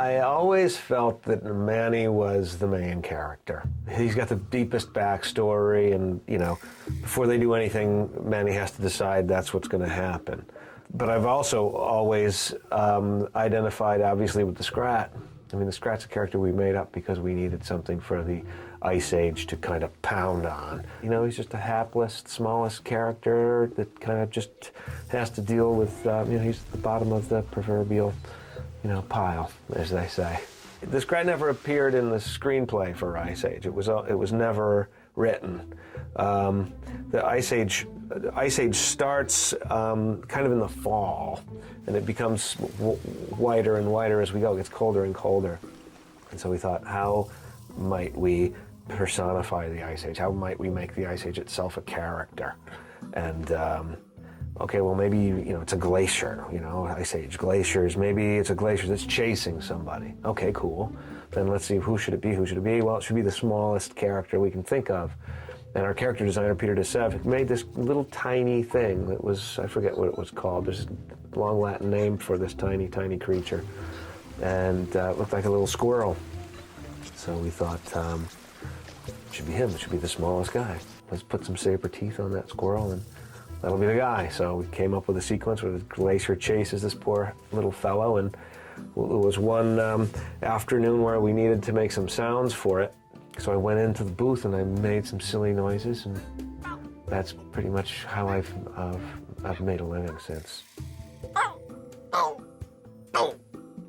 I always felt that Manny was the main character. He's got the deepest backstory, and, you know, before they do anything, Manny has to decide that's what's going to happen. But I've also always identified, obviously, with the Scrat. I mean, the Scrat's a character we made up because we needed something for the Ice Age to kind of pound on. You know, he's just a hapless, smallest character that kind of just has to deal with, you know, he's at the bottom of the proverbial, you know, pile, as they say. The Scrat never appeared in the screenplay for Ice Age. It was never written. The Ice Age starts kind of in the fall, and it becomes whiter and whiter as we go. It gets colder and colder. And so we thought, how might we personify the Ice Age? How might we make the Ice Age itself a character? And okay, well, maybe, you know, it's a glacier, you know, Ice Age glaciers. Maybe it's a glacier that's chasing somebody. Okay, cool. Then let's see, who should it be? Who should it be? Well, it should be the smallest character we can think of. And our character designer, Peter DeSev, made this little tiny thing that was, I forget what it was called. There's a long Latin name for this tiny, tiny creature. And it looked like a little squirrel. So we thought, it should be him. It should be the smallest guy. Let's put some saber teeth on that squirrel, and that'll be the guy. So we came up with a sequence where the glacier chases this poor little fellow, and it was one afternoon where we needed to make some sounds for it. So I went into the booth and I made some silly noises, and that's pretty much how I've made a living since.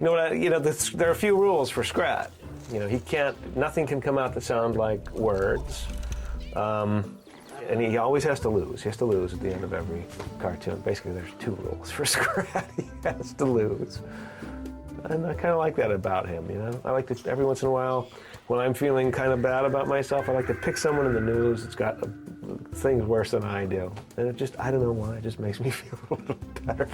You know, there are a few rules for Scrat. You know, nothing can come out that sound like words. And he always has to lose. He has to lose at the end of every cartoon. Basically, there's two rules for Scrat. He has to lose. And I kind of like that about him, you know? I like to, every once in a while, when I'm feeling kind of bad about myself, I like to pick someone in the news that's got things worse than I do. And it just, I don't know why, it just makes me feel a little better.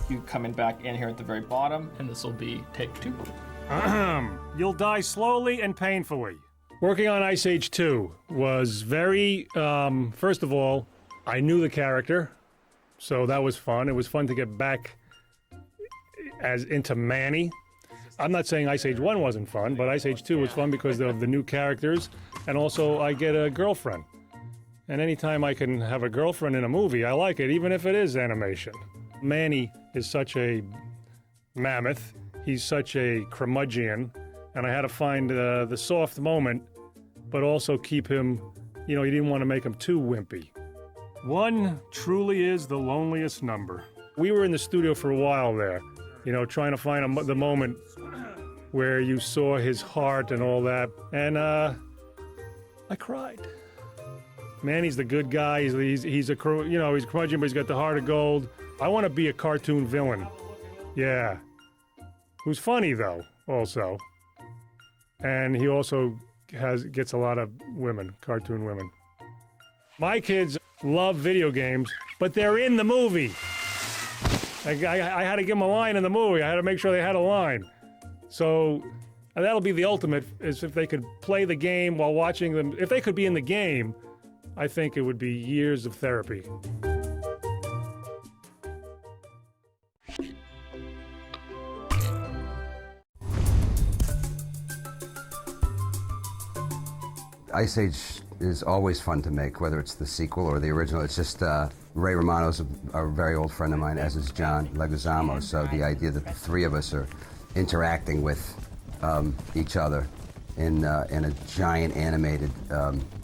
You coming back in here at the very bottom, and this will be take 2. You'll die slowly and painfully. Working on Ice Age 2 was very, first of all, I knew the character, so that was fun. It was fun to get back into Manny. I'm not saying Ice Age 1 wasn't fun, but Ice Age 2 was fun because of the new characters, and also I get a girlfriend. And anytime I can have a girlfriend in a movie, I like it, even if it is animation. Manny is such a mammoth. He's such a curmudgeon, and I had to find the soft moment, but also keep him, you know, you didn't want to make him too wimpy. One truly is the loneliest number. We were in the studio for a while there, you know, trying to find the moment where you saw his heart and all that, and I cried. Manny's the good guy. He's a you know, he's a curmudgeon, but he's got the heart of gold. I want to be a cartoon villain. Yeah. Who's funny, though, also. And he also gets a lot of women, cartoon women. My kids love video games, but they're in the movie. I had to give them a line in the movie. I had to make sure they had a line. So that'll be the ultimate, is if they could play the game while watching them. If they could be in the game, I think it would be years of therapy. Ice Age is always fun to make, whether it's the sequel or the original. It's just Ray Romano's a very old friend of mine, as is John Leguizamo. So the idea that the three of us are interacting with each other in a giant animated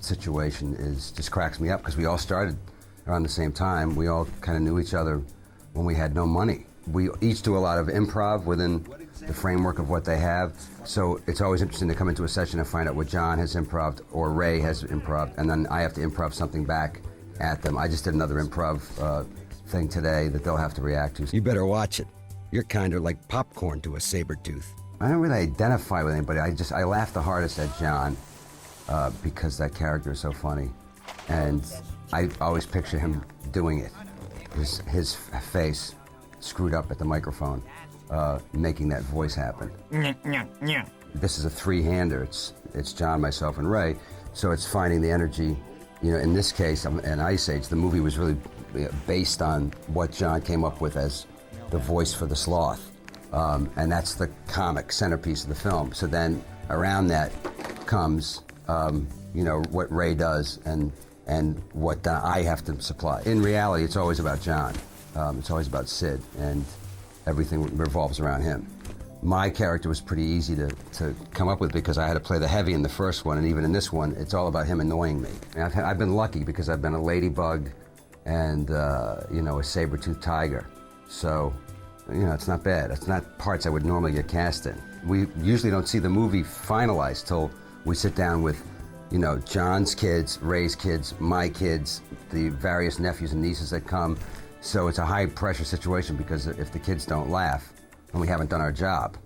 situation just cracks me up, because we all started around the same time. We all kind of knew each other when we had no money. We each do a lot of improv within the framework of what they have. So it's always interesting to come into a session and find out what John has improv or Ray has improv, and then I have to improv something back at them. I just did another improv thing today that they'll have to react to. You better watch it. You're kind of like popcorn to a saber tooth. I don't really identify with anybody. I laugh the hardest at John because that character is so funny. And I always picture him doing it. His face screwed up at the microphone. making that voice happen. This is a three-hander. It's John, myself, and Ray. So it's finding the energy. You know, in this case, in Ice Age, the movie was really based on what John came up with as the voice for the sloth. And that's the comic centerpiece of the film. So then around that comes, you know, what Ray does and what I have to supply. In reality, it's always about John. It's always about Sid, and everything revolves around him. My character was pretty easy to come up with because I had to play the heavy in the first one, and even in this one, it's all about him annoying me. And I've been lucky because I've been a ladybug and, you know, a saber-toothed tiger. So, you know, it's not bad. It's not parts I would normally get cast in. We usually don't see the movie finalized till we sit down with, you know, John's kids, Ray's kids, my kids, the various nephews and nieces that come. So it's a high-pressure situation because if the kids don't laugh, then we haven't done our job.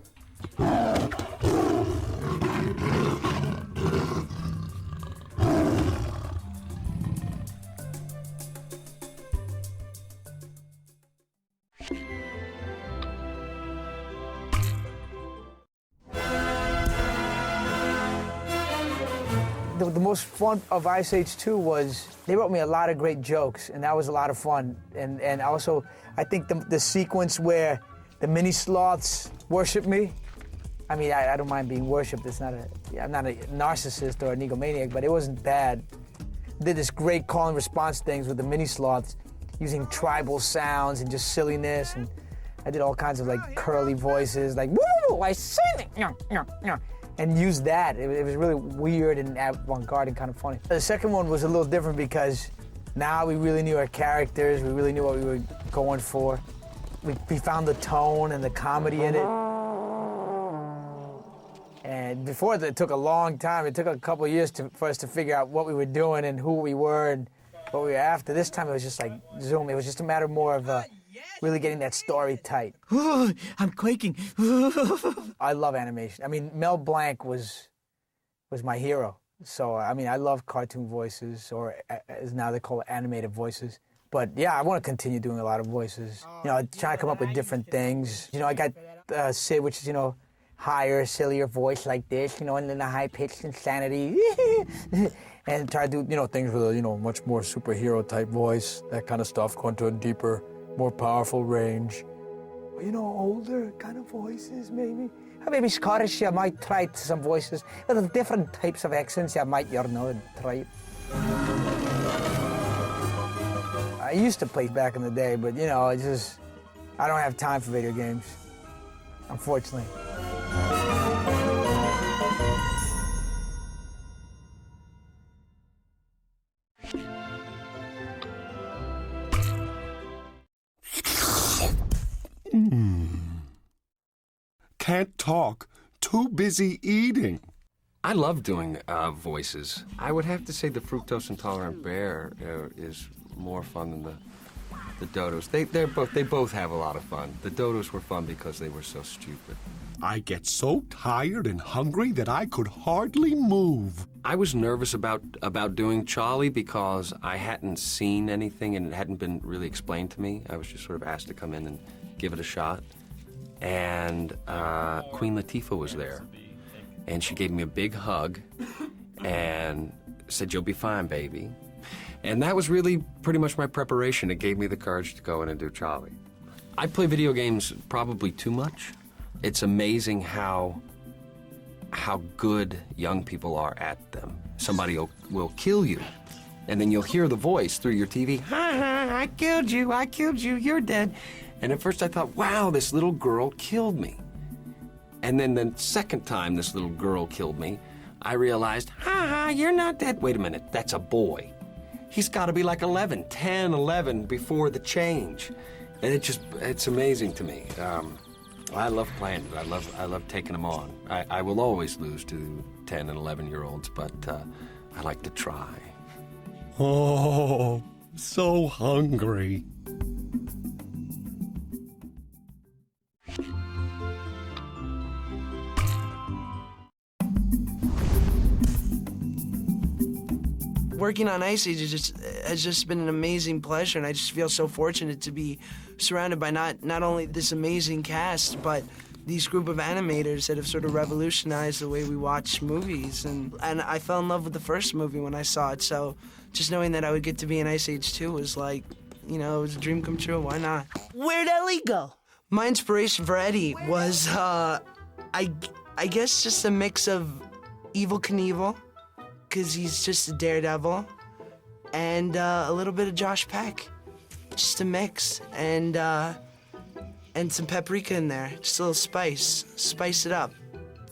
The most fun of Ice Age 2 was they wrote me a lot of great jokes, and that was a lot of fun. And also, I think the sequence where the mini sloths worship me. I mean, I don't mind being worshipped. I'm not a narcissist or an egomaniac, but it wasn't bad. Did this great call and response things with the mini sloths, using tribal sounds and just silliness, and I did all kinds of like curly voices, like woo, I sing it, and used that. It was really weird and avant-garde and kind of funny. The second one was a little different because now we really knew our characters, we really knew what we were going for. We found the tone and the comedy in it. And before that, it took a long time. It took a couple of years for us to figure out what we were doing and who we were and what we were after. This time it was just like Zoom. It was just a matter more of really getting that story tight. I'm quaking. I love animation. I mean, Mel Blanc was my hero. So, I mean, I love cartoon voices, or as now they call it, animated voices. But yeah, I want to continue doing a lot of voices. You know, trying to come up with different things. You know, I got Sid, which is, you know, higher, sillier voice like this, you know, and then the high-pitched insanity. And try to do, you know, things with a, you know, much more superhero-type voice, that kind of stuff, going to a deeper, more powerful range. You know, older kind of voices, maybe. Maybe Scottish, I might try some voices. With different types of accents, I might, you know, try it. I used to play back in the day, but, you know, I don't have time for video games, unfortunately. Can't talk. Too busy eating. I love doing voices. I would have to say the fructose intolerant bear is more fun than the dodos. They both have a lot of fun. The dodos were fun because they were so stupid. I get so tired and hungry that I could hardly move. I was nervous about doing Charlie because I hadn't seen anything and it hadn't been really explained to me. I was just sort of asked to come in and give it a shot. And Queen Latifah was there. And she gave me a big hug and said, "You'll be fine, baby." And that was really pretty much my preparation. It gave me the courage to go in and do Charlie. I play video games probably too much. It's amazing how good young people are at them. Somebody will kill you, and then you'll hear the voice through your TV, "Ha ha, I killed you, you're dead." And at first I thought, wow, this little girl killed me. And then the second time this little girl killed me, I realized, ha ha, you're not dead. Wait a minute, that's a boy. He's got to be like 10, 11 before the change. And it's amazing to me. I love playing it. I love taking them on. I will always lose to 10 and 11-year-olds, but I like to try. Oh, so hungry. Working on Ice Age has just been an amazing pleasure, and I just feel so fortunate to be surrounded by not only this amazing cast, but these group of animators that have sort of revolutionized the way we watch movies. And I fell in love with the first movie when I saw it, so just knowing that I would get to be in Ice Age 2 was like, you know, it was a dream come true. Why not? Where'd Ellie go? My inspiration for Eddie was, I guess, just a mix of Evel Knievel, because he's just a daredevil, and a little bit of Josh Peck. Just a mix, and some paprika in there, just a little spice it up.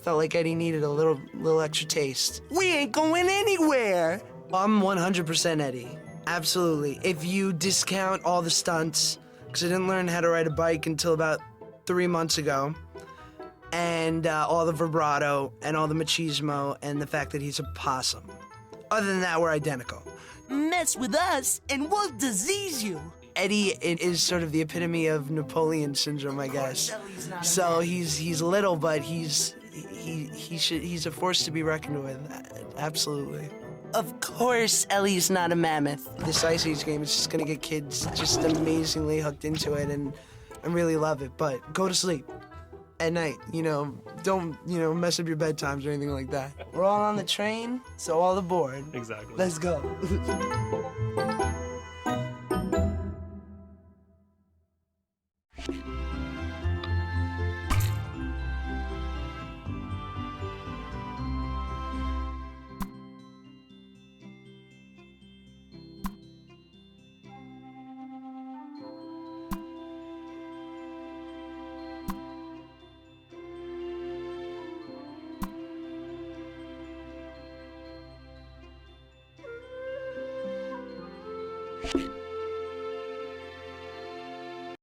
Felt like Eddie needed a little extra taste. We ain't going anywhere. I'm 100% Eddie, absolutely. If you discount all the stunts, because I didn't learn how to ride a bike until about 3 months ago, and all the vibrato and all the machismo and the fact that he's a possum. Other than that, we're identical. Mess with us and we'll disease you. Eddie is sort of the epitome of Napoleon syndrome, I guess. So he's little, but he's a force to be reckoned with. Absolutely. Of course, Ellie's not a mammoth. This Ice Age game is just gonna get kids just amazingly hooked into it and really love it. But go to sleep at night. You know, don't mess up your bedtimes or anything like that. We're all on the train, so all aboard. Exactly. Let's go. You